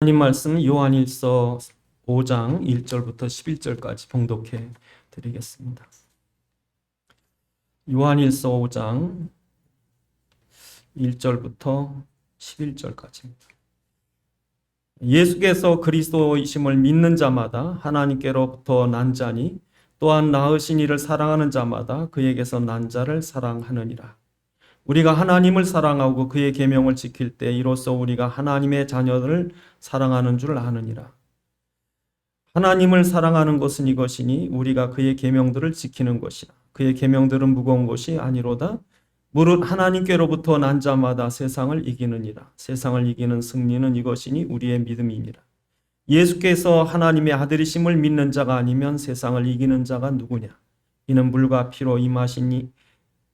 하나님 말씀 요한일서 5장 1절부터 11절까지 봉독해 드리겠습니다. 요한일서 5장 1절부터 11절까지입니다. 예수께서 그리스도이심을 믿는 자마다 하나님께로부터 난 자니 또한 낳으신 이를 사랑하는 자마다 그에게서 난 자를 사랑하느니라. 우리가 하나님을 사랑하고 그의 계명을 지킬 때 이로써 우리가 하나님의 자녀들을 사랑하는 줄 아느니라. 하나님을 사랑하는 것은 이것이니 우리가 그의 계명들을 지키는 것이라. 그의 계명들은 무거운 것이 아니로다. 무릇 하나님께로부터 난 자마다 세상을 이기느니라. 세상을 이기는 승리는 이것이니 우리의 믿음이니라. 예수께서 하나님의 아들이심을 믿는 자가 아니면 세상을 이기는 자가 누구냐? 이는 물과 피로 임하시니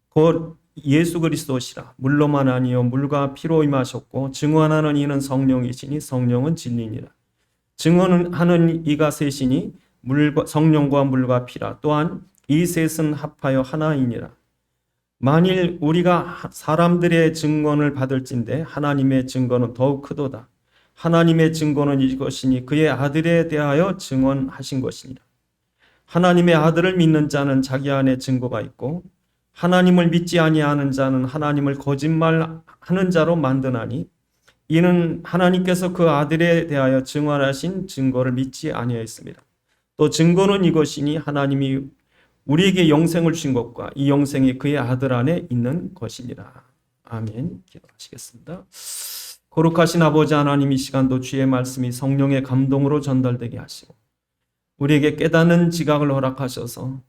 곧 예수 그리스도시라. 물로만 아니요 물과 피로 임하셨고 증언하는 이는 성령이시니 성령은 진리니라. 증언하는 이가 셋이니 성령과 물과 피라. 또한 이 셋은 합하여 하나이니라. 만일 우리가 사람들의 증언을 받을진대 하나님의 증거는 더욱 크도다. 하나님의 증거는 이것이니 그의 아들에 대하여 증언하신 것이니라. 하나님의 아들을 믿는 자는 자기 안에 증거가 있고 하나님을 믿지 아니하는 자는 하나님을 거짓말하는 자로 만드나니 이는 하나님께서 그 아들에 대하여 증언하신 증거를 믿지 아니하였습니다. 또 증거는 이것이니 하나님이 우리에게 영생을 주신 것과 이 영생이 그의 아들 안에 있는 것이니라. 아멘. 기도하시겠습니다. 거룩하신 아버지 하나님, 이 시간도 주의 말씀이 성령의 감동으로 전달되게 하시고 우리에게 깨닫는 지각을 허락하셔서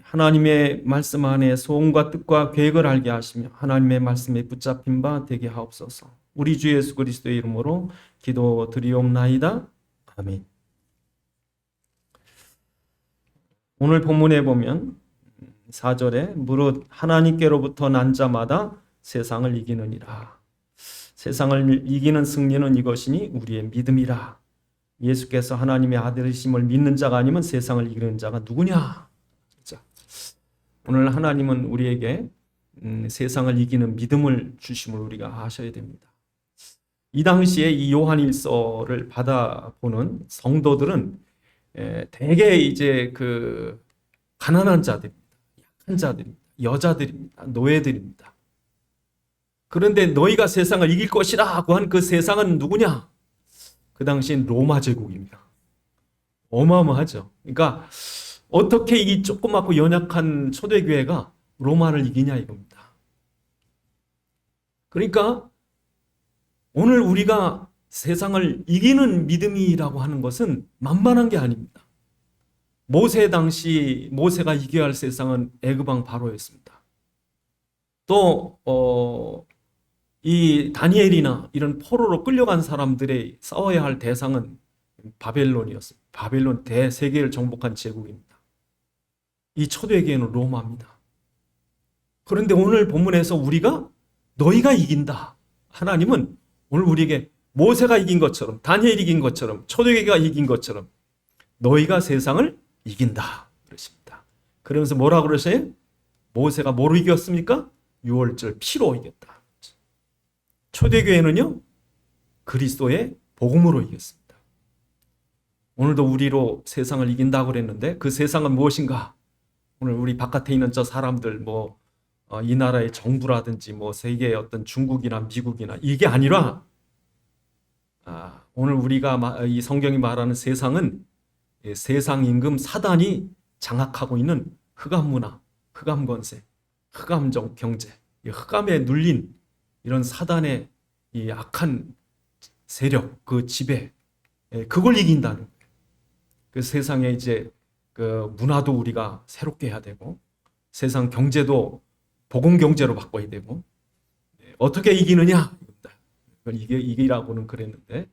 하나님의 말씀 안에 소원과 뜻과 계획을 알게 하시며 하나님의 말씀에 붙잡힌 바 되게 하옵소서. 우리 주 예수 그리스도의 이름으로 기도드리옵나이다. 아멘. 오늘 본문에 보면 4절에 무릇 하나님께로부터 난 자마다 세상을 이기느니라. 세상을 이기는 승리는 이것이니 우리의 믿음이라. 예수께서 하나님의 아들이심을 믿는 자가 아니면 세상을 이기는 자가 누구냐? 오늘 하나님은 우리에게 세상을 이기는 믿음을 주심을 우리가 아셔야 됩니다. 이 당시에 이 요한일서를 받아보는 성도들은 대개 이제 그 가난한 자들입니다. 약한 자들입니다. 여자들입니다. 노예들입니다. 그런데 너희가 세상을 이길 것이라고 한 그 세상은 누구냐? 그 당시엔 로마 제국입니다. 어마어마하죠. 그러니까 어떻게 이 조그맣고 연약한 초대교회가 로마를 이기냐 이겁니다. 그러니까 오늘 우리가 세상을 이기는 믿음이라고 하는 것은 만만한 게 아닙니다. 모세 당시 모세가 이겨야 할 세상은 애굽 왕 바로였습니다. 또 이 다니엘이나 이런 포로로 끌려간 사람들의 싸워야 할 대상은 바벨론이었습니다. 바벨론 대세계를 정복한 제국입니다. 이 초대교회는 로마입니다. 그런데 오늘 본문에서 우리가 너희가 이긴다. 하나님은 오늘 우리에게 모세가 이긴 것처럼 다니엘이 이긴 것처럼 초대교회가 이긴 것처럼 너희가 세상을 이긴다. 그러십니다. 그러면서 뭐라고 그러세요? 모세가 뭐로 이겼습니까? 6월절 피로 이겼다. 초대교회는요, 그리스도의 복음으로 이겼습니다. 오늘도 우리로 세상을 이긴다고 그랬는데 그 세상은 무엇인가? 오늘 우리 바깥에 있는 저 사람들 이 나라의 정부라든지 세계의 어떤 중국이나 미국이나 이게 아니라 오늘 우리가 이 성경이 말하는 세상은 세상 임금 사단이 장악하고 있는 흑암 문화, 흑암 권세, 흑암 경제, 흑암에 눌린 이런 사단의 이 악한 세력, 그 지배, 그걸 이긴다는 거예요. 그 세상에 이제 그 문화도 우리가 새롭게 해야 되고 세상 경제도 복음 경제로 바꿔야 되고 어떻게 이기느냐? 이기라고는 그랬는데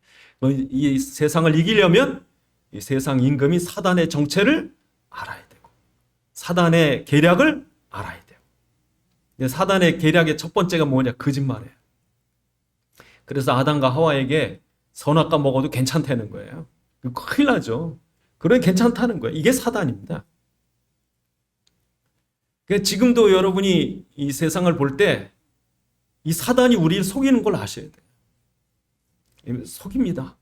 이 세상을 이기려면 이 세상 임금이 사단의 정체를 알아야 되고 사단의 계략을 알아야 돼요. 사단의 계략의 첫 번째가 뭐냐? 거짓말이에요. 그래서 아담과 하와에게 선악과 먹어도 괜찮다는 거예요. 큰일 나죠. 그래 괜찮다는 거예요. 이게 사단입니다. 지금도 여러분이 이 세상을 볼 때 이 사단이 우리를 속이는 걸 아셔야 돼요. 속입니다.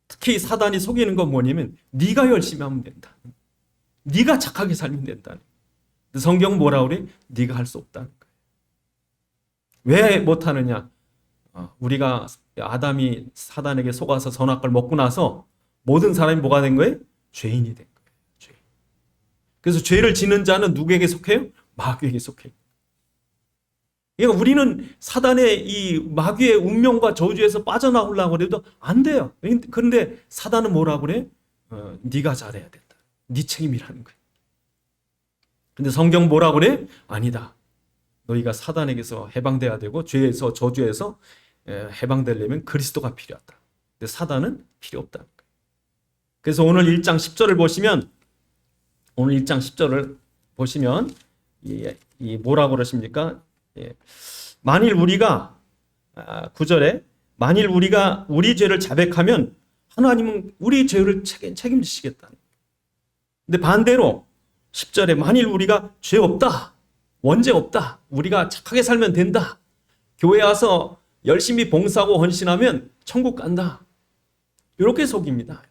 특히 사단이 속이는 건 뭐냐면 네가 열심히 하면 된다. 네가 착하게 살면 된다. 성경은 뭐라 그래? 네가 할 수 없다는 거예요. 왜 못하느냐? 우리가 아담이 사단에게 속아서 선악과를 먹고 나서 모든 사람이 뭐가 된 거예요? 죄인이 된 거예요. 죄인. 그래서 죄를 지는 자는 누구에게 속해요? 마귀에게 속해요. 그러니까 우리는 사단의 이 마귀의 운명과 저주에서 빠져나오려고 해도 안 돼요. 그런데 사단은 뭐라고 그래? 네가 잘해야 된다. 네 책임이라는 거예요. 근데 성경 뭐라고 그래? 아니다. 너희가 사단에게서 해방돼야 되고 죄에서 저주에서 해방되려면 그리스도가 필요하다. 근데 사단은 필요 없다는 거예요. 그래서 오늘 1장 10절을 보시면 오늘 1장 10절을 보시면 이 뭐라고 그러십니까? 만일 우리가 9절에 만일 우리가 우리 죄를 자백하면 하나님은 우리 죄를 책임지시겠다. 근데 반대로 10절에 만일 우리가 죄 없다, 원죄 없다, 우리가 착하게 살면 된다, 교회 와서 열심히 봉사하고 헌신하면 천국 간다, 이렇게 속입니다.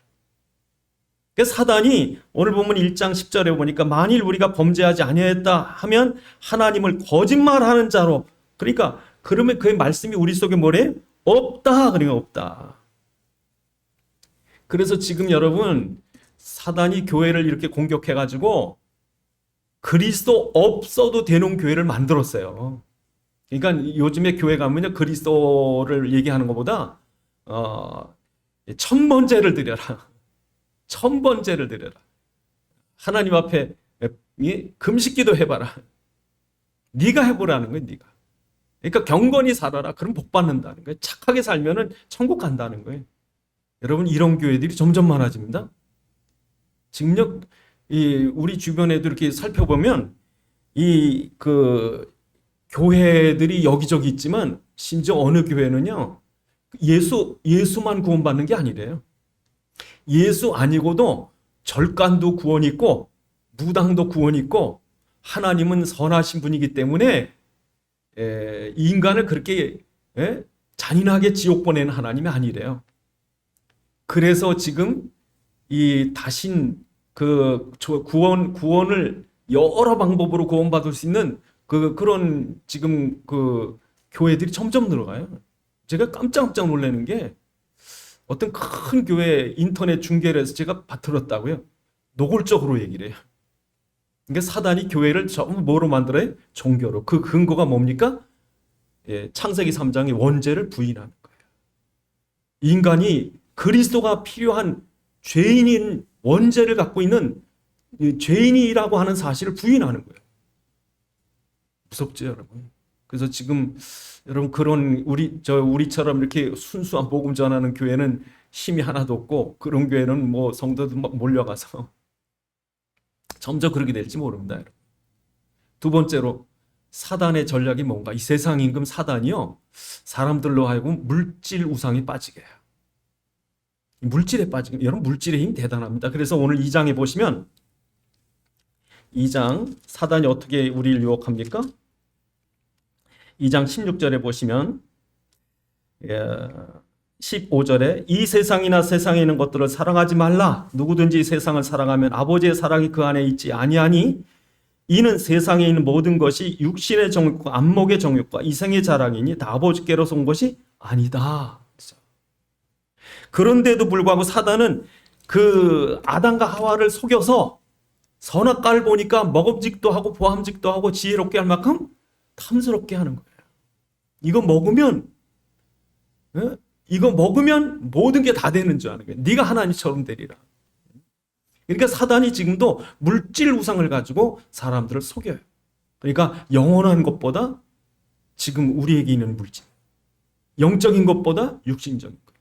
그래서 사단이 오늘 보면 1장 10절에 보니까 만일 우리가 범죄하지 아니하였다 하면 하나님을 거짓말하는 자로, 그러니까 그러면 그 말씀이 우리 속에 뭐래? 없다. 그러면 없다. 그래서 지금 여러분 사단이 교회를 이렇게 공격해가지고 그리스도 없어도 되는 교회를 만들었어요. 그러니까 요즘에 교회 가면요 그리스도를 얘기하는 것보다 1000번째를 드려라. 1000번째를 드려라. 하나님 앞에 금식기도 해봐라. 네가 해보라는 거예요. 네가. 그러니까 경건히 살아라. 그럼 복 받는다는 거예요. 착하게 살면은 천국 간다는 거예요. 여러분 이런 교회들이 점점 많아집니다. 지금 우리 주변에도 이렇게 살펴보면 교회들이 여기저기 있지만 심지어 어느 교회는요 예수만 구원받는 게 아니래요. 예수 아니고도 절간도 구원이 있고 무당도 구원이 있고 하나님은 선하신 분이기 때문에 인간을 그렇게 잔인하게 지옥 보내는 하나님이 아니래요. 그래서 지금 이 다신 구원을 여러 방법으로 구원받을 수 있는 그런 지금 교회들이 점점 늘어가요. 제가 깜짝 놀라는 게 어떤 큰 교회 인터넷 중계를 해서 제가 들었다고요. 노골적으로 얘기를 해요. 그러니까 사단이 교회를 전부 뭐로 만들어요? 종교로. 그 근거가 뭡니까? 창세기 3장의 원죄를 부인하는 거예요. 인간이 그리스도가 필요한 죄인인 원죄를 갖고 있는 죄인이라고 하는 사실을 부인하는 거예요. 무섭죠, 여러분? 그래서 지금 여러분 그런 우리처럼 이렇게 순수한 복음 전하는 교회는 힘이 하나도 없고 그런 교회는 뭐 성도들 막 몰려가서 점점 그렇게 될지 모릅니다, 여러분. 두 번째로 사단의 전략이 뭔가? 이 세상 임금 사단이요 사람들로 하여금 물질 우상에 빠지게 해요. 물질에 빠지게. 여러분 물질의 힘이 대단합니다. 그래서 오늘 2장에 보시면 2장 사단이 어떻게 우리를 유혹합니까? 2장 16절에 보시면 15절에 이 세상이나 세상에 있는 것들을 사랑하지 말라. 누구든지 세상을 사랑하면 아버지의 사랑이 그 안에 있지 아니하니 이는 세상에 있는 모든 것이 육신의 정욕과 안목의 정욕과 이생의 자랑이니 다 아버지께로서 온 것이 아니다. 그런데도 불구하고 사단은 그 아담과 하와를 속여서 선악과를 보니까 먹음직도 하고 보암직도 하고 지혜롭게 할 만큼 탐스럽게 하는 거예요. 이거 먹으면 모든 게 다 되는 줄 아는 거예요. 네가 하나님처럼 되리라. 그러니까 사단이 지금도 물질 우상을 가지고 사람들을 속여요. 그러니까 영원한 것보다 지금 우리에게 있는 물질, 영적인 것보다 육신적인 것,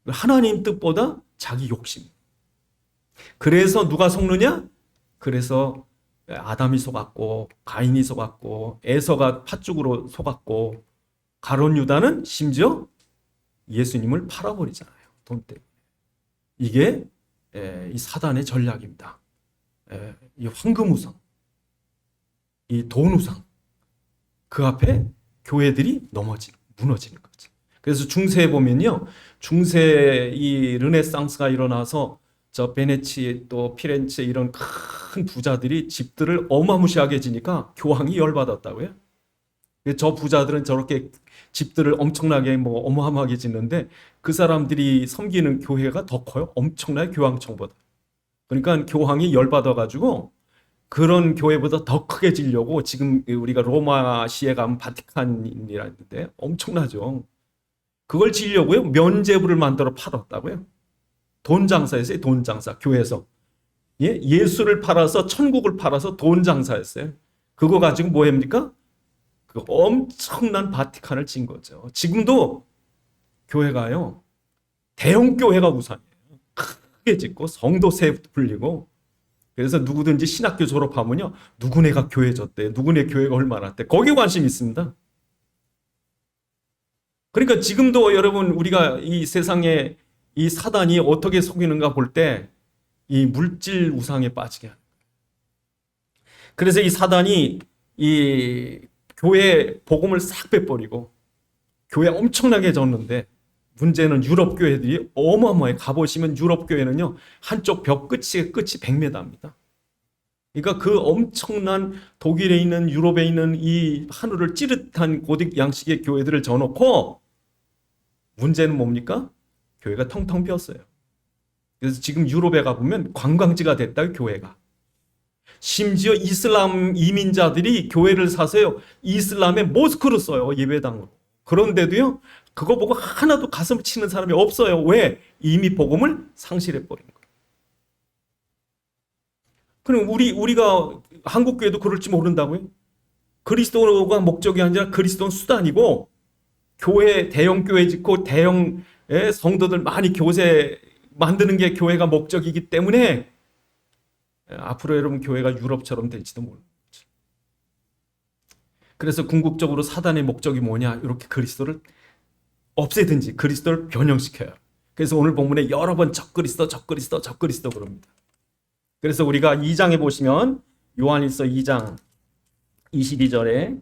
하나님 뜻보다 자기 욕심. 그래서 누가 속느냐? 그래서 아담이 속았고 가인이 속았고 에서가 팥죽으로 속았고 가룟 유다는 심지어 예수님을 팔아버리잖아요. 돈 때문에. 이게 이 사단의 전략입니다. 이 황금 우상, 이 돈 우상, 그 앞에 교회들이 무너지는 거죠. 그래서 중세에 보면요, 중세 이 르네상스가 일어나서 저 베네치 또 피렌체 이런 큰 부자들이 집들을 어마무시하게 지니까 교황이 열받았다고요. 저 부자들은 저렇게 집들을 엄청나게 뭐 어마어마하게 짓는데 그 사람들이 섬기는 교회가 더 커요. 엄청나게 교황청보다. 그러니까 교황이 열받아가지고 그런 교회보다 더 크게 지려고 지금 우리가 로마시에 가면 바티칸이라는데 엄청나죠. 그걸 지려고요. 면죄부를 만들어 팔았다고요. 돈 장사였어요. 돈 장사. 교회에서. 예? 예수를 팔아서 천국을 팔아서 돈 장사였어요. 그거 가지고 뭐 합니까? 그 엄청난 바티칸을 진 거죠. 지금도 교회가요. 대형 교회가 우선이에요. 크게 짓고 성도세 불리고 그래서 누구든지 신학교 졸업하면요. 누구네가 교회 졌대. 누구네 교회가 얼마나 돼. 거기에 관심이 있습니다. 그러니까 지금도 여러분 우리가 이 세상에 이 사단이 어떻게 속이는가 볼 때 이 물질 우상에 빠지게 하는 거예요. 그래서 이 사단이 이 교회 복음을 싹 빼버리고 교회 엄청나게 졌는데 문제는 유럽 교회들이 어마어마해. 가보시면 유럽 교회는요 한쪽 벽 끝이 100m입니다. 그러니까 그 엄청난 독일에 있는 유럽에 있는 이 하늘을 찌릿한 고딕 양식의 교회들을 져놓고 문제는 뭡니까? 교회가 텅텅 비었어요. 그래서 지금 유럽에 가보면 관광지가 됐다, 교회가. 심지어 이슬람 이민자들이 교회를 사서요, 이슬람의 모스크를 써요, 예배당으로. 그런데도요, 그거 보고 하나도 가슴을 치는 사람이 없어요. 왜? 이미 복음을 상실해버린 거예요. 그럼 우리가 한국교회도 그럴지 모른다고요? 그리스도가 목적이 아니라 그리스도는 수단이고, 교회, 대형 교회 짓고 대형 성도들 많이 교세 만드는 게 교회가 목적이기 때문에 앞으로 여러분 교회가 유럽처럼 될지도 모르는 거죠. 그래서 궁극적으로 사단의 목적이 뭐냐? 이렇게 그리스도를 없애든지 그리스도를 변형시켜요. 그래서 오늘 본문에 여러 번 적그리스도 그럽니다. 그래서 우리가 2장에 보시면 요한일서 2장 22절에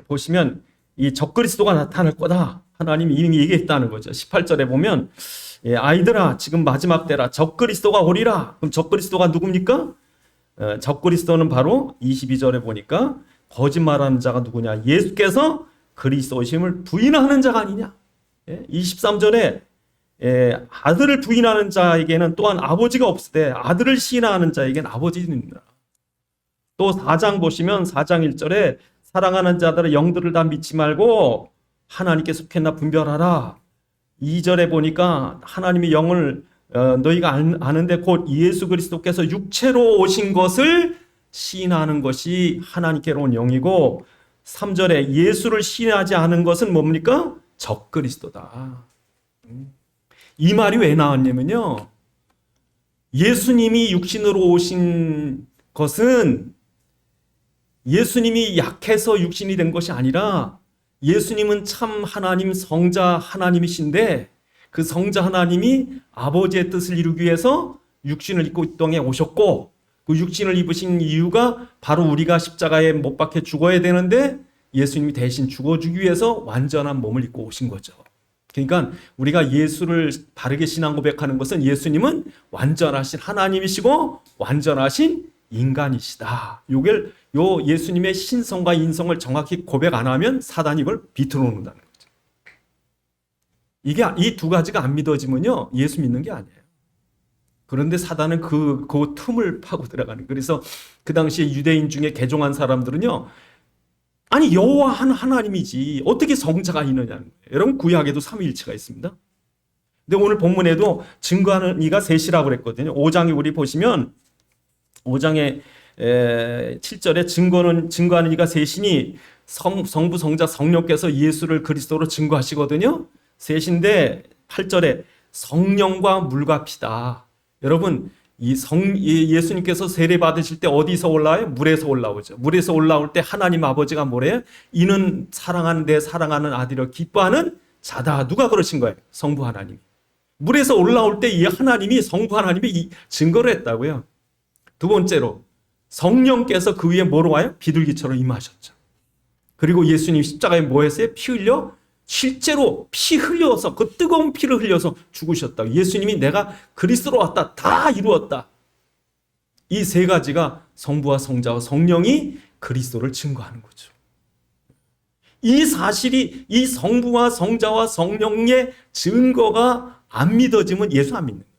보시면 이 적그리스도가 나타날 거다. 하나님이 이미 얘기했다는 거죠. 18절에 보면 아이들아 지금 마지막 때라 적그리스도가 오리라. 그럼 적그리스도가 누굽니까? 적그리스도는 바로 22절에 보니까 거짓말하는 자가 누구냐? 예수께서 그리스도심을 부인하는 자가 아니냐? 23절에 아들을 부인하는 자에게는 또한 아버지가 없으되 아들을 시인하는 자에게는 아버지는 있느라. 또 4장 보시면 4장 1절에 사랑하는 자들의 영들을 다 믿지 말고 하나님께 속했나 분별하라. 2절에 보니까 하나님의 영을 너희가 아는데 곧 예수 그리스도께서 육체로 오신 것을 시인하는 것이 하나님께로 온 영이고 3절에 예수를 시인하지 않은 것은 뭡니까? 적그리스도다. 이 말이 왜 나왔냐면요. 예수님이 육신으로 오신 것은 예수님이 약해서 육신이 된 것이 아니라 예수님은 참 하나님 성자 하나님이신데 그 성자 하나님이 아버지의 뜻을 이루기 위해서 육신을 입고 이 땅에 오셨고 그 육신을 입으신 이유가 바로 우리가 십자가에 못 박혀 죽어야 되는데 예수님이 대신 죽어주기 위해서 완전한 몸을 입고 오신 거죠. 그러니까 우리가 예수를 바르게 신앙 고백하는 것은 예수님은 완전하신 하나님이시고 완전하신 인간이시다. 요 예수님의 신성과 인성을 정확히 고백 안 하면 사단이 이걸 비틀어 놓는다는 거죠. 이게 이 두 가지가 안 믿어지면요 예수 믿는 게 아니에요. 그런데 사단은 그 틈을 파고 들어가는. 그래서 그 당시에 유대인 중에 개종한 사람들은요, 아니 여호와 하나님이지 어떻게 성자가 있느냐는 거예요. 여러분 구약에도 삼위일체가 있습니다. 근데 오늘 본문에도 증거하는 이가 셋이라고 그랬거든요. 5장에 우리 보시면 5장에 7절에 증거하는 이가 셋이니 성부 성자 성령께서 예수를 그리스도로 증거하시거든요. 셋인데 8절에 성령과 물과 피다. 여러분 예수님께서 세례 받으실 때 어디서 올라와요? 물에서 올라오죠. 물에서 올라올 때 하나님 아버지가 뭐래요? 이는 사랑하는 내 사랑하는 아들이여 기뻐하는 자다. 누가 그러신 거예요? 성부 하나님이. 물에서 올라올 때 이 하나님이 성부 하나님이 증거를 했다고요. 두 번째로 성령께서 그 위에 뭐로 와요? 비둘기처럼 임하셨죠. 그리고 예수님 십자가에 뭐 했어요? 피 흘려 실제로 피 흘려서 그 뜨거운 피를 흘려서 죽으셨다. 예수님이 내가 그리스도로 왔다. 다 이루었다. 이 세 가지가 성부와 성자와 성령이 그리스도를 증거하는 거죠. 이 사실이 이 성부와 성자와 성령의 증거가 안 믿어지면 예수 안 믿는 거예요.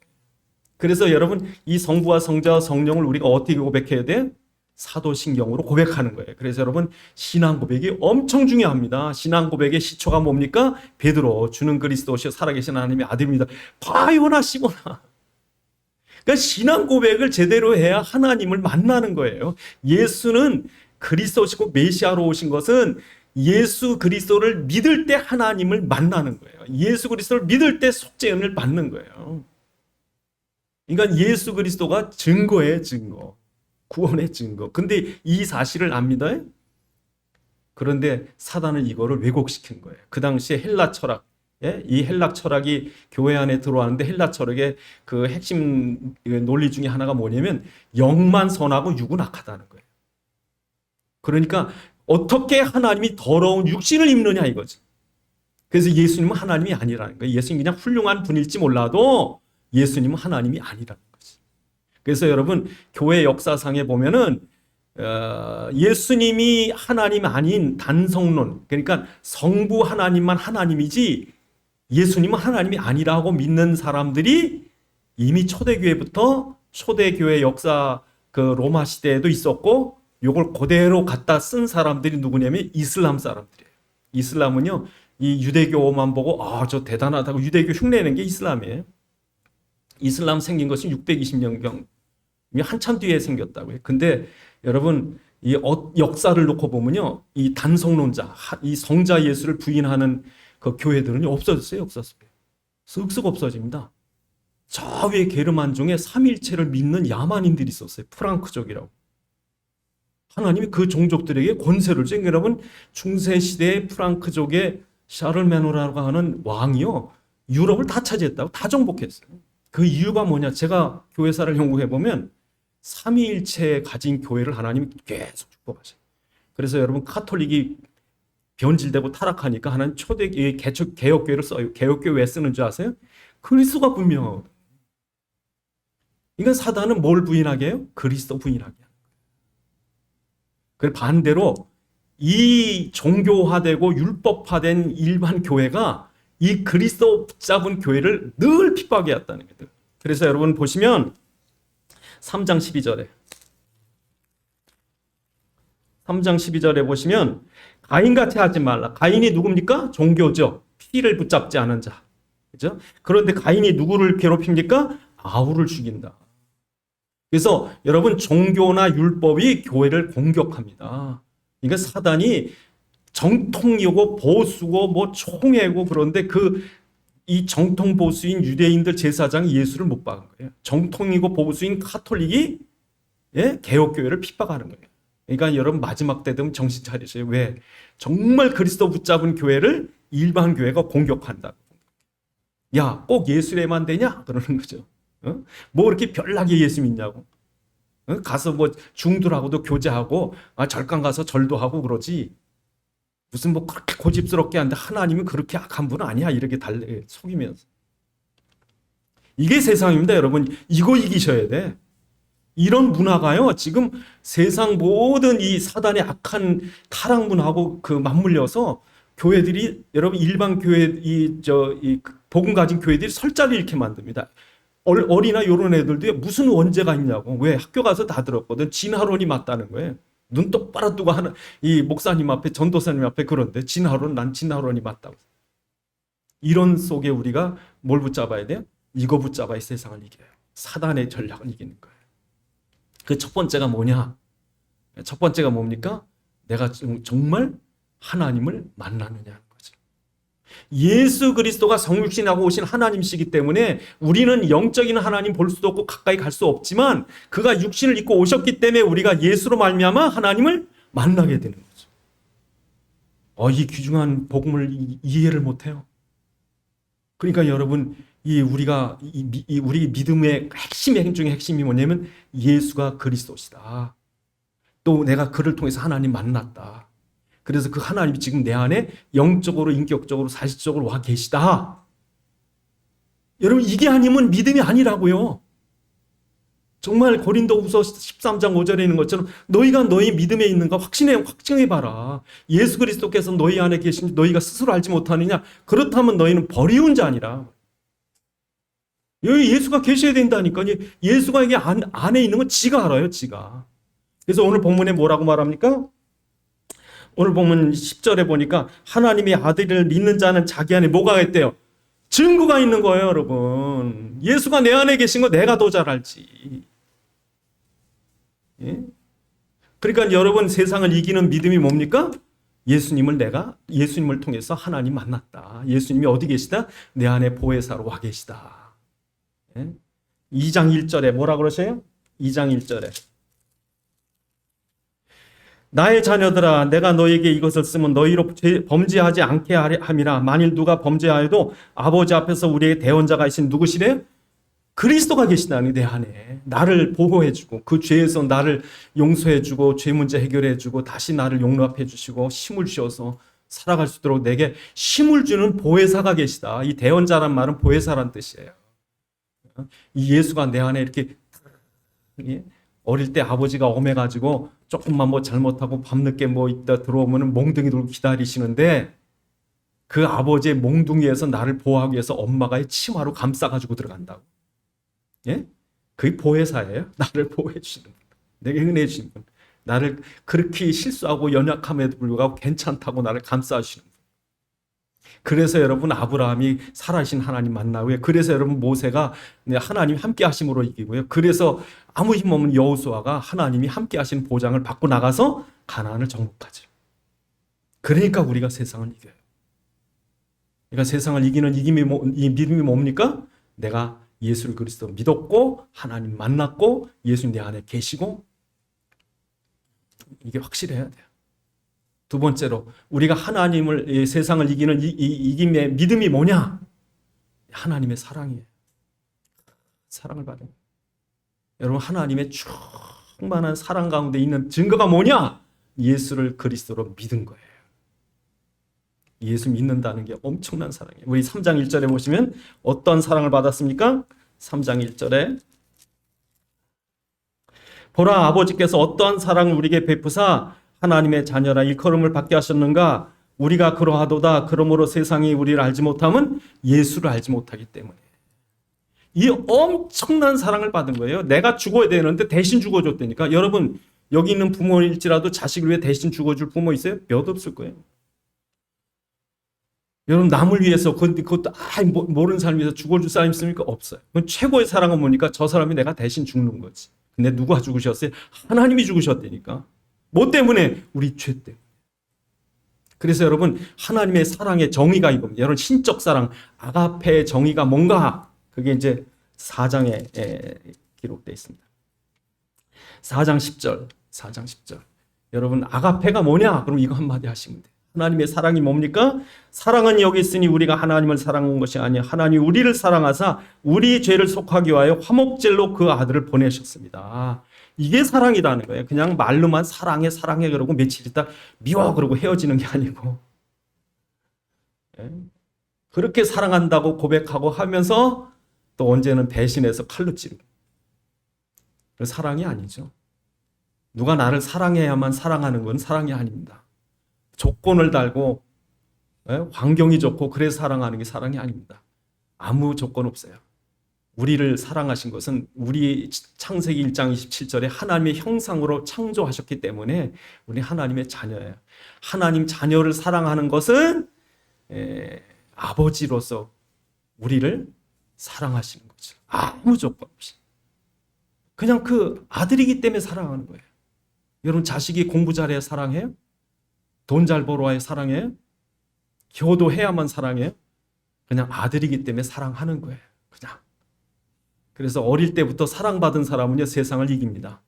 그래서 여러분 이 성부와 성자와 성령을 우리가 어떻게 고백해야 돼요? 사도신경으로 고백하는 거예요. 그래서 여러분 신앙 고백이 엄청 중요합니다. 신앙 고백의 시초가 뭡니까? 베드로 주는 그리스도시요 살아계신 하나님의 아들입니다. 봐요나 시보나. 그러니까 신앙 고백을 제대로 해야 하나님을 만나는 거예요. 예수는 그리스도시고 메시아로 오신 것은 예수 그리스도를 믿을 때 하나님을 만나는 거예요. 예수 그리스도를 믿을 때 속죄음을 받는 거예요. 그러니까 예수 그리스도가 증거예요, 증거. 구원의 증거. 근데 이 사실을 안 믿어요? 그런데 사단은 이거를 왜곡시킨 거예요. 그 당시에 헬라 철학, 이 헬라 철학이 교회 안에 들어왔는데 헬라 철학의 그 핵심 논리 중에 하나가 뭐냐면 영만 선하고 육은 악하다는 거예요. 그러니까 어떻게 하나님이 더러운 육신을 입느냐 이거지. 그래서 예수님은 하나님이 아니라는 거예요. 예수님 그냥 훌륭한 분일지 몰라도 예수님은 하나님이 아니라는 거지. 그래서 여러분 교회 역사상에 보면은 예수님이 하나님 아닌 단성론, 그러니까 성부 하나님만 하나님이지 예수님은 하나님이 아니라고 믿는 사람들이 이미 초대교회부터 초대교회 역사 그 로마 시대에도 있었고 요걸 그대로 갖다 쓴 사람들이 누구냐면 이슬람 사람들이에요. 이슬람은요 이 유대교만 보고 저 대단하다고 유대교 흉내내는 게 이슬람이에요. 이슬람 생긴 것이 620년경 한참 뒤에 생겼다고요. 근데 여러분 이 역사를 놓고 보면요 이 단성론자, 이 성자 예수를 부인하는 그 교회들은 없어졌어요. 역사 속에 쓱쓱 없어집니다. 저 위에 게르만종에 삼일체를 믿는 야만인들이 있었어요. 프랑크족이라고. 하나님이 그 종족들에게 권세를 준 여러분 중세 시대의 프랑크족의 샤를메노라고 하는 왕이요 유럽을 다 차지했다고 다 정복했어요. 그 이유가 뭐냐? 제가 교회사를 연구해 보면 삼위일체에 가진 교회를 하나님이 계속 축복하셔요. 그래서 여러분 카톨릭이 변질되고 타락하니까 하나님 초대 개혁교회를 써요. 개혁교회 왜 쓰는 줄 아세요? 그리스도가 분명하거든요. 그러니까 사단은 뭘 부인하게 해요? 그리스도 부인하게 해요. 그 반대로 이 종교화되고 율법화된 일반 교회가 이 그리스도 붙잡은 교회를 늘 핍박해왔다는 거예요. 그래서 여러분 보시면 3장 12절에 3장 12절에 보시면 가인같이 하지 말라. 가인이 누굽니까? 종교죠. 피를 붙잡지 않은 자. 그죠? 그런데 가인이 누구를 괴롭힙니까? 아우를 죽인다. 그래서 여러분 종교나 율법이 교회를 공격합니다. 그러니까 사단이 정통이고 보수고 뭐 총애고 그런데 이 정통 보수인 유대인들 제사장이 예수를 못 박은 거예요. 정통이고 보수인 카톨릭이 개혁교회를 핍박하는 거예요. 그러니까 여러분 마지막 때 되면 정신 차리세요. 왜? 정말 그리스도 붙잡은 교회를 일반 교회가 공격한다. 야, 꼭 예수에만 되냐? 그러는 거죠. 뭐 이렇게 별나게 예수 믿냐고. 가서 뭐 중들하고도 교제하고 절간 가서 절도 하고 그러지. 무슨 뭐 그렇게 고집스럽게 하는데 하나님은 그렇게 악한 분은 아니야. 이렇게 속이면서. 이게 세상입니다, 여러분. 이거 이기셔야 돼. 이런 문화가요, 지금 세상 모든 이 사단의 악한 타락 문화하고 맞물려서 교회들이, 여러분, 일반 교회, 이 복음 가진 교회들이 설자를 잃게 만듭니다. 어리나 이런 애들도 무슨 원죄가 있냐고. 왜? 학교 가서 다 들었거든. 진화론이 맞다는 거예요. 눈 똑바로 뜨고 하는 이 목사님 앞에, 전도사님 앞에 그런데 난 진화론이 맞다고. 이런 속에 우리가 뭘 붙잡아야 돼요? 이거 붙잡아야 세상을 이겨요. 사단의 전략을 이기는 거예요. 그 첫 번째가 뭐냐? 첫 번째가 뭡니까? 내가 정말 하나님을 만나느냐는 거죠. 예수 그리스도가 성육신하고 오신 하나님이시기 때문에 우리는 영적인 하나님 볼 수도 없고 가까이 갈 수 없지만 그가 육신을 입고 오셨기 때문에 우리가 예수로 말미암아 하나님을 만나게 되는 거죠. 이 귀중한 복음을 이해를 못해요. 그러니까 여러분 우리 믿음의 핵심 중에 핵심이 뭐냐면 예수가 그리스도시다. 또 내가 그를 통해서 하나님 만났다. 그래서 그 하나님이 지금 내 안에 영적으로, 인격적으로, 사실적으로 와 계시다. 여러분, 이게 아니면 믿음이 아니라고요. 정말 고린도후서 13장 5절에 있는 것처럼 너희가 너희 믿음에 있는가 확증해봐라. 예수 그리스도께서 너희 안에 계신지 너희가 스스로 알지 못하느냐? 그렇다면 너희는 버리운 자니라. 여기 예수가 계셔야 된다니까요. 예수가 이게 안에 있는 건 지가 알아요, 지가. 그래서 오늘 본문에 뭐라고 말합니까? 오늘 본문 10절에 보니까 하나님의 아들을 믿는 자는 자기 안에 뭐가 있대요? 증거가 있는 거예요, 여러분. 예수가 내 안에 계신 거 내가 더 잘 알지. 예? 그러니까 여러분, 세상을 이기는 믿음이 뭡니까? 예수님을 통해서 하나님 만났다. 예수님이 어디 계시다? 내 안에 보혜사로 와 계시다. 예? 2장 1절에 뭐라 그러세요? 2장 1절에 나의 자녀들아, 내가 너에게 이것을 쓰면 너희로 범죄하지 않게 함이라. 만일 누가 범죄하여도 아버지 앞에서 우리의 대언자가 있신 누구시래요? 그리스도가 계시다니, 내 안에 나를 보호해주고 그 죄에서 나를 용서해주고 죄 문제 해결해주고 다시 나를 용납해주시고 힘을 주셔서 살아갈 수 있도록 내게 힘을 주는 보혜사가 계시다. 이 대언자란 말은 보혜사란 뜻이에요. 이 예수가 내 안에 이렇게 어릴 때 아버지가 엄해가지고 조금만 뭐 잘못하고 밤늦게 뭐 있다 들어오면 몽둥이 들고 기다리시는데 그 아버지의 몽둥이에서 나를 보호하기 위해서 엄마가 치마로 감싸가지고 들어간다고. 예? 그게 보혜사예요. 나를 보호해 주시는 분. 내게 은혜 주시는 분. 나를 그렇게 실수하고 연약함에도 불구하고 괜찮다고 나를 감싸 주시는 분. 그래서 여러분, 아브라함이 살아계신 하나님 만나고요. 그래서 여러분, 모세가 하나님 함께 하심으로 이기고요. 그래서 아무 힘없는 여호수아가 하나님이 함께 하시는 보장을 받고 나가서 가나안을 정복하죠. 그러니까 우리가 세상을 이겨요. 그러니까 세상을 이기는 이 믿음이 뭡니까? 내가 예수를 그리스도 믿었고 하나님 만났고 예수님 내 안에 계시고, 이게 확실해야 돼요. 두 번째로, 우리가 하나님을, 세상을 이기는 이김의 믿음이 뭐냐? 하나님의 사랑이에요. 사랑을 받아요. 여러분, 하나님의 충만한 사랑 가운데 있는 증거가 뭐냐? 예수를 그리스도로 믿은 거예요. 예수 믿는다는 게 엄청난 사랑이에요. 우리 3장 1절에 보시면 어떤 사랑을 받았습니까? 3장 1절에 보라, 아버지께서 어떠한 사랑을 우리에게 베푸사 하나님의 자녀라 일컬음을 받게 하셨는가? 우리가 그러하도다. 그러므로 세상이 우리를 알지 못함은 예수를 알지 못하기 때문에. 이 엄청난 사랑을 받은 거예요. 내가 죽어야 되는데 대신 죽어줬다니까. 여러분, 여기 있는 부모일지라도 자식을 위해 대신 죽어줄 부모 있어요? 몇 없을 거예요. 여러분, 남을 위해서 그것도 모르는 사람 위해서 죽어줄 사람 있습니까? 없어요. 그건 최고의 사랑은 뭡니까? 저 사람이 내가 대신 죽는 거지. 근데 누가 죽으셨어요? 하나님이 죽으셨다니까. 뭐 때문에? 우리 죄 때문에. 그래서 여러분, 하나님의 사랑의 정의가 이겁니다. 여러분, 신적 사랑, 아가페의 정의가 뭔가? 그게 이제 4장에 기록되어 있습니다. 4장 10절. 여러분, 아가페가 뭐냐? 그럼 이거 한마디 하시면 돼요. 하나님의 사랑이 뭡니까? 사랑은 여기 있으니 우리가 하나님을 사랑한 것이 아니라 하나님이 우리를 사랑하사 우리 죄를 속하기 위하여 화목제로 그 아들을 보내셨습니다. 이게 사랑이라는 거예요. 그냥 말로만 사랑해 그러고 며칠 있다 미워 그러고 헤어지는 게 아니고, 그렇게 사랑한다고 고백하고 하면서 또 언제는 배신해서 칼로 찌르고. 사랑이 아니죠. 누가 나를 사랑해야만 사랑하는 건 사랑이 아닙니다. 조건을 달고 환경이 좋고 그래서 사랑하는 게 사랑이 아닙니다. 아무 조건 없어요. 우리를 사랑하신 것은 우리 창세기 1장 27절에 하나님의 형상으로 창조하셨기 때문에 우리 하나님의 자녀예요. 하나님 자녀를 사랑하는 것은 아버지로서 우리를 사랑하시는 거죠. 아무 조건 없이. 그냥 그 아들이기 때문에 사랑하는 거예요. 여러분, 자식이 공부 잘해야 사랑해요? 돈 잘 벌어야 사랑해요? 효도해야만 사랑해요? 그냥 아들이기 때문에 사랑하는 거예요. 그냥. 그래서 어릴 때부터 사랑받은 사람은요, 세상을 이깁니다.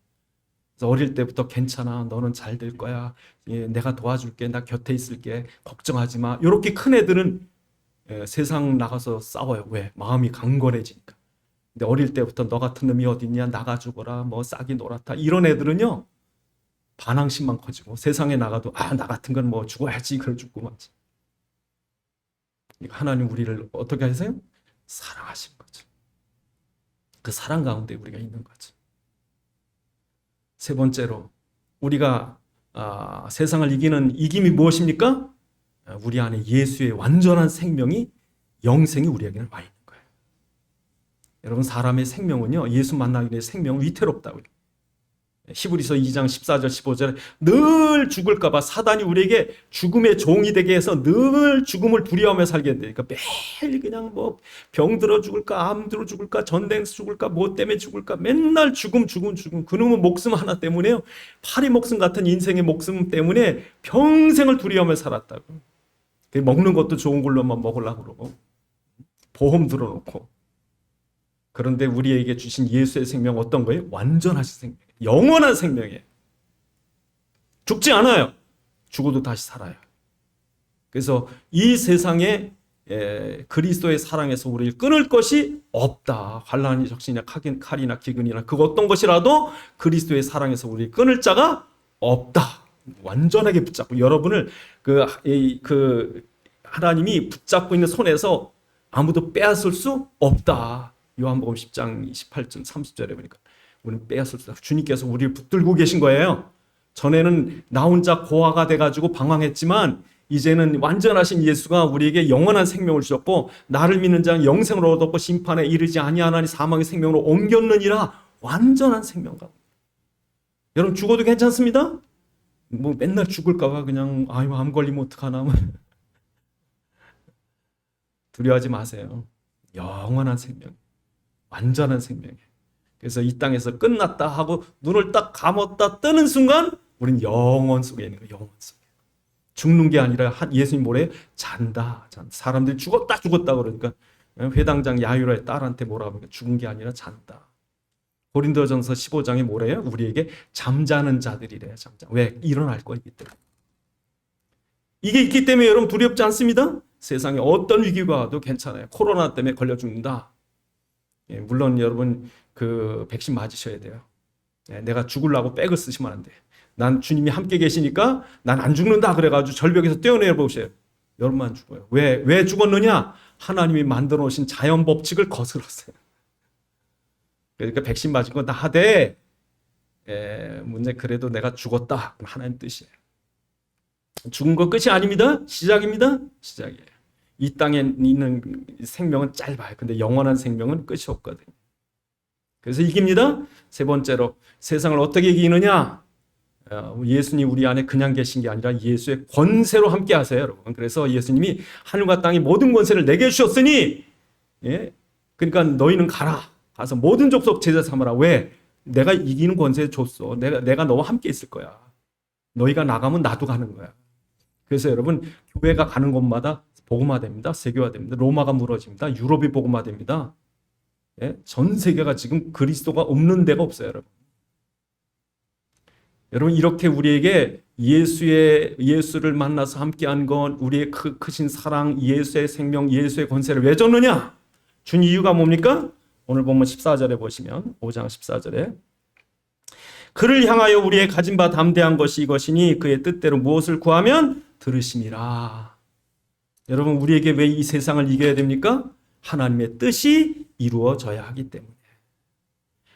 그래서 어릴 때부터 괜찮아, 너는 잘 될 거야, 내가 도와줄게, 나 곁에 있을게, 걱정하지 마. 이렇게 큰 애들은 세상 나가서 싸워요. 왜? 마음이 강건해지니까. 근데 어릴 때부터 너 같은 놈이 어딨냐, 나가 죽어라, 뭐 싹이 놀았다, 이런 애들은요, 반항심만 커지고 세상에 나가도 나 같은 건 뭐 죽어야지 그걸 죽고 맞지. 하나님 우리를 어떻게 하세요? 사랑하신 거죠. 그 사랑 가운데 우리가 있는 거죠. 세 번째로 우리가 세상을 이기는 이김이 무엇입니까? 우리 안에 예수의 완전한 생명이 영생이 우리에게는 와 있는 거예요. 여러분 사람의 생명은요 예수 만나기 전에 생명은 위태롭다고요. 히브리서 2장 14절 15절에 늘 죽을까 봐 사단이 우리에게 죽음의 종이 되게 해서 늘 죽음을 두려워하며 살게 된다니까. 매일 그냥 뭐 병들어 죽을까 암 들어 죽을까 전쟁에서 죽을까 뭐 때문에 죽을까 맨날 죽음 그놈의 목숨 하나 때문에요. 파리 목숨 같은 인생의 목숨 때문에 평생을 두려워하며 살았다고. 먹는 것도 좋은 걸로만 먹으려고 그러고 보험 들어놓고. 그런데 우리에게 주신 예수의 생명 어떤 거예요? 완전하신 생명, 영원한 생명이에요. 죽지 않아요. 죽어도 다시 살아요. 그래서 이 세상에 그리스도의 사랑에서 우리를 끊을 것이 없다. 환난이 적신이나 칼이나 기근이나 그 어떤 것이라도 그리스도의 사랑에서 우리를 끊을 자가 없다. 완전하게 붙잡고 여러분을 그 하나님이 붙잡고 있는 손에서 아무도 빼앗을 수 없다. 요한복음 10장 28절 30절에 보니까 우리는 빼앗을 수 없다. 주님께서 우리를 붙들고 계신 거예요. 전에는 나 혼자 고아가 돼가지고 방황했지만 이제는 완전하신 예수가 우리에게 영원한 생명을 주셨고 나를 믿는 자는 영생을 얻었고 심판에 이르지 아니하나니 사망의 생명으로 옮겼느니라. 완전한 생명과. 여러분 죽어도 괜찮습니다? 뭐 맨날 죽을까봐 그냥 암 걸리면 어떡하나 두려워하지 마세요. 영원한 생명, 완전한 생명이에요. 그래서 이 땅에서 끝났다 하고 눈을 딱 감았다 뜨는 순간 우린 영원 속에 있는 거예요. 영원 속에. 죽는 게 아니라 예수님 뭐래요? 잔다. 사람들이 죽었다 그러니까 회당장 야유라의 딸한테 뭐라고 하니까 죽은 게 아니라 잔다. 고린도전서 15장에 뭐래요? 우리에게 잠자는 자들이래요. 왜? 일어날 거이기 때문에. 이게 있기 때문에 여러분 두렵지 않습니다? 세상에 어떤 위기가 와도 괜찮아요. 코로나 때문에 걸려 죽는다. 물론 여러분 그 백신 맞으셔야 돼요. 내가 죽으려고 백을 쓰시면 안 돼. 난 주님이 함께 계시니까 난 안 죽는다 그래가지고 절벽에서 뛰어내려 보세요. 여러분만 죽어요. 왜 죽었느냐? 하나님이 만들어 놓으신 자연 법칙을 거스렀어요. 그러니까 백신 맞은 거 다 하되 문제 그래도 내가 죽었다. 하나님 뜻이에요. 죽은 거 끝이 아닙니다. 시작입니다. 시작이에요. 이 땅에 있는 생명은 짧아요. 근데 영원한 생명은 끝이 없거든요. 그래서 이깁니다. 세 번째로 세상을 어떻게 이기느냐? 예수님 우리 안에 그냥 계신 게 아니라 예수의 권세로 함께 하세요, 여러분. 그래서 예수님이 하늘과 땅의 모든 권세를 내게 주셨으니 그러니까 너희는 가서 모든 족속 제자 삼아라. 왜? 내가 이기는 권세 줬어. 내가 너와 함께 있을 거야. 너희가 나가면 나도 가는 거야. 그래서 여러분 교회가 가는 곳마다 복음화됩니다. 세계화됩니다. 로마가 무너집니다. 유럽이 복음화됩니다. 전 세계가 지금 그리스도가 없는 데가 없어요, 여러분. 여러분 이렇게 우리에게 예수를 만나서 함께한 건 우리의 크신 사랑, 예수의 생명, 예수의 권세를 왜 줬느냐? 준 이유가 뭡니까? 오늘 보면 14절에 보시면 5장 14절에 그를 향하여 우리의 가진 바 담대한 것이 이것이니 그의 뜻대로 무엇을 구하면 들으심이라. 여러분 우리에게 왜 이 세상을 이겨야 됩니까? 하나님의 뜻이 이루어져야 하기 때문에.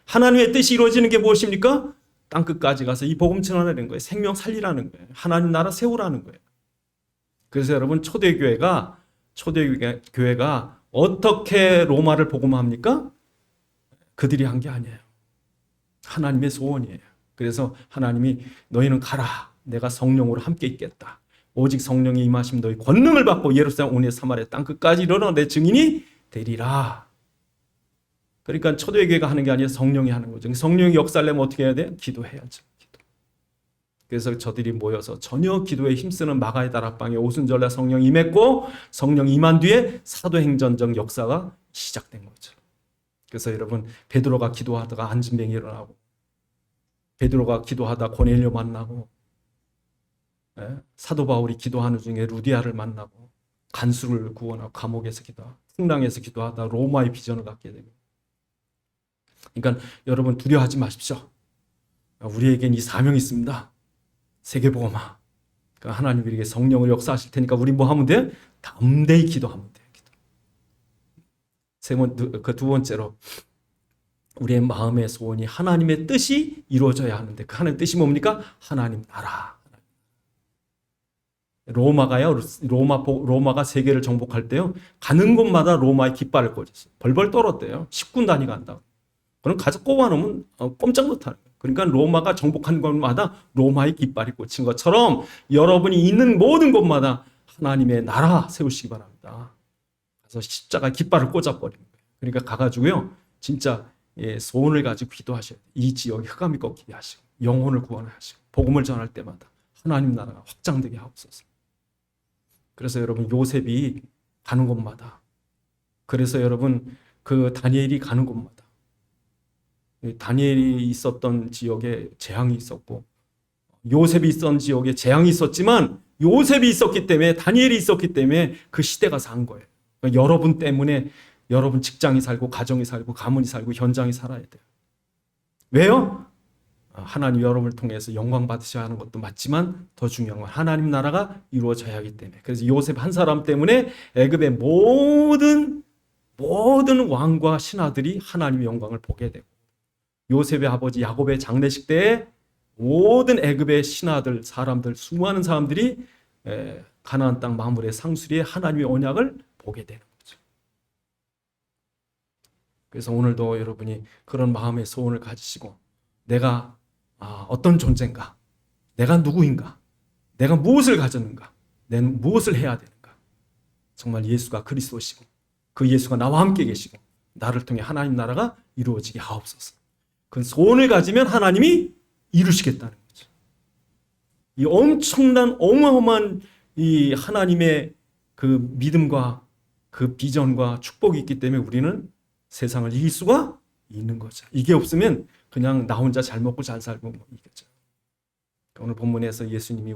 하나님의 뜻이 이루어지는 게 무엇입니까? 땅끝까지 가서 이 복음 전하는 거예요. 생명 살리라는 거예요. 하나님 나라 세우라는 거예요. 그래서 여러분 초대교회가 어떻게 로마를 복음합니까? 그들이 한 게 아니에요. 하나님의 소원이에요. 그래서 하나님이 너희는 가라. 내가 성령으로 함께 있겠다. 오직 성령이 임하시면 너희 권능을 받고 예루살렘 온에 사마리아 땅끝까지 이르러 내 증인이 되리라. 그러니까 초대교회가 하는 게 아니라 성령이 하는 거죠. 성령이 역사하려면 어떻게 해야 돼요? 기도해야죠. 그래서 저들이 모여서 전혀 기도에 힘쓰는 마가의 다락방에 오순절날 성령이 임했고 성령이 임한 뒤에 사도행전적 역사가 시작된 거죠. 그래서 여러분 베드로가 기도하다가 안진뱅이 일어나고 베드로가 기도하다 고넬료 만나고 사도 바울이 기도하는 중에 루디아를 만나고 간수를 구원하고 감옥에서 기도하고 풍랑에서 기도하다 로마의 비전을 갖게 됩니다. 그러니까 여러분 두려워하지 마십시오. 우리에겐 이 사명이 있습니다. 세계복음화. 그러니까 하나님 우리에게 성령을 역사하실 테니까 우리 뭐 하면 돼? 담대히 기도하면 돼. 두 번째로 우리의 마음의 소원이 하나님의 뜻이 이루어져야 하는데 그 하나님의 뜻이 뭡니까? 하나님 나라. 로마가 세계를 정복할 때요. 가는 곳마다 로마의 깃발을 꽂았어요. 벌벌 떨었대요. 10군 단위가 한다고. 그럼 가서 꼽아놓으면 꼼짝 못하는 거예요. 그러니까 로마가 정복한 곳마다 로마의 깃발이 꽂힌 것처럼 여러분이 있는 모든 곳마다 하나님의 나라 세우시기 바랍니다. 그래서 십자가 깃발을 꽂아버리는 거예요. 그러니까 가가지고요. 진짜 소원을 가지고 기도하셔야 돼요. 이 지역에 흑암이 꺾이게 하시고 영혼을 구원하시고 복음을 전할 때마다 하나님 나라가 확장되게 하옵소서. 그래서 여러분 요셉이 가는 곳마다, 그래서 여러분 그 다니엘이 가는 곳마다, 다니엘이 있었던 지역에 재앙이 있었고 요셉이 있었던 지역에 재앙이 있었지만 요셉이 있었기 때문에, 다니엘이 있었기 때문에 그 시대가 산 거예요. 그러니까 여러분 때문에 여러분 직장이 살고 가정이 살고 가문이 살고 현장이 살아야 돼요. 왜요? 하나님 여러분을 통해서 영광 받으셔야 하는 것도 맞지만 더 중요한 건 하나님 나라가 이루어져야 하기 때문에. 그래서 요셉 한 사람 때문에 애굽의 모든 왕과 신하들이 하나님의 영광을 보게 되고, 요셉의 아버지 야곱의 장례식 때에 모든 애굽의 신하들, 사람들, 수많은 사람들이 가나안 땅 마물의 상수리에 하나님의 언약을 보게 되는 거죠. 그래서 오늘도 여러분이 그런 마음의 소원을 가지시고, 내가 어떤 존재인가, 내가 누구인가, 내가 무엇을 가졌는가, 내가 무엇을 해야 되는가, 정말 예수가 그리스도시고 그 예수가 나와 함께 계시고 나를 통해 하나님 나라가 이루어지게 하옵소서. 그 소원을 가지면 하나님이 이루시겠다는 거죠. 이 엄청난 어마어마한 이 하나님의 그 믿음과 그 비전과 축복이 있기 때문에 우리는 세상을 이길 수가 있는 거죠. 이게 없으면 그냥 나 혼자 잘 먹고 잘 살고 뭐 이거죠. 오늘 본문에서 예수님이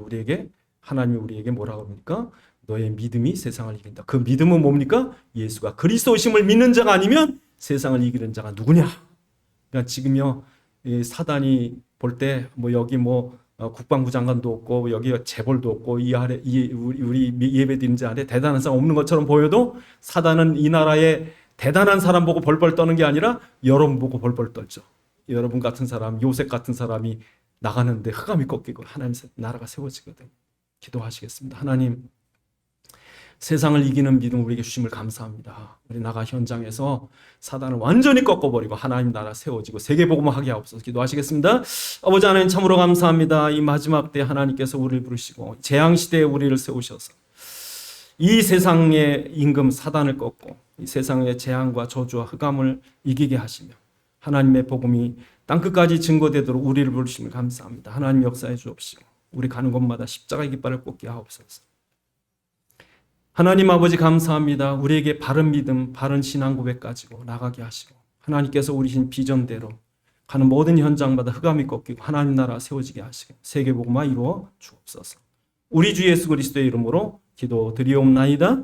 하나님이 우리에게 뭐라고 합니까? 너의 믿음이 세상을 이긴다. 그 믿음은 뭡니까? 예수가 그리스도이심을 믿는 자가 아니면 세상을 이기는 자가 누구냐? 그러니까 지금요, 사단이 볼 때 뭐 여기 국방부 장관도 없고 여기 재벌도 없고 이 아래 우리 예배드리는 자 아래 대단한 사람 없는 것처럼 보여도 사단은 이 나라에 대단한 사람 보고 벌벌 떠는 게 아니라 여러분 보고 벌벌 떨죠. 여러분 같은 사람, 요셉 같은 사람이 나가는데 흑암이 꺾이고 하나님 나라가 세워지거든. 기도하시겠습니다. 하나님, 세상을 이기는 믿음 우리에게 주심을 감사합니다. 우리 나가 현장에서 사단을 완전히 꺾어버리고 하나님 나라 세워지고 세계복음화하게 하옵소서. 기도하시겠습니다. 아버지 하나님, 참으로 감사합니다. 이 마지막 때 하나님께서 우리를 부르시고 재앙시대에 우리를 세우셔서 이 세상의 임금 사단을 꺾고 이 세상의 재앙과 저주와 흑암을 이기게 하시며 하나님의 복음이 땅끝까지 증거되도록 우리를 부르심을 감사합니다. 하나님 역사해 주옵시고 우리 가는 곳마다 십자가의 깃발을 꽂게 하옵소서. 하나님 아버지 감사합니다. 우리에게 바른 믿음, 바른 신앙 고백 가지고 나가게 하시고 하나님께서 우리신 비전대로 가는 모든 현장마다 흑암이 꺾이고 하나님 나라 세워지게 하시고 세계복음화 이루어 주옵소서. 우리 주 예수 그리스도의 이름으로 기도드리옵나이다.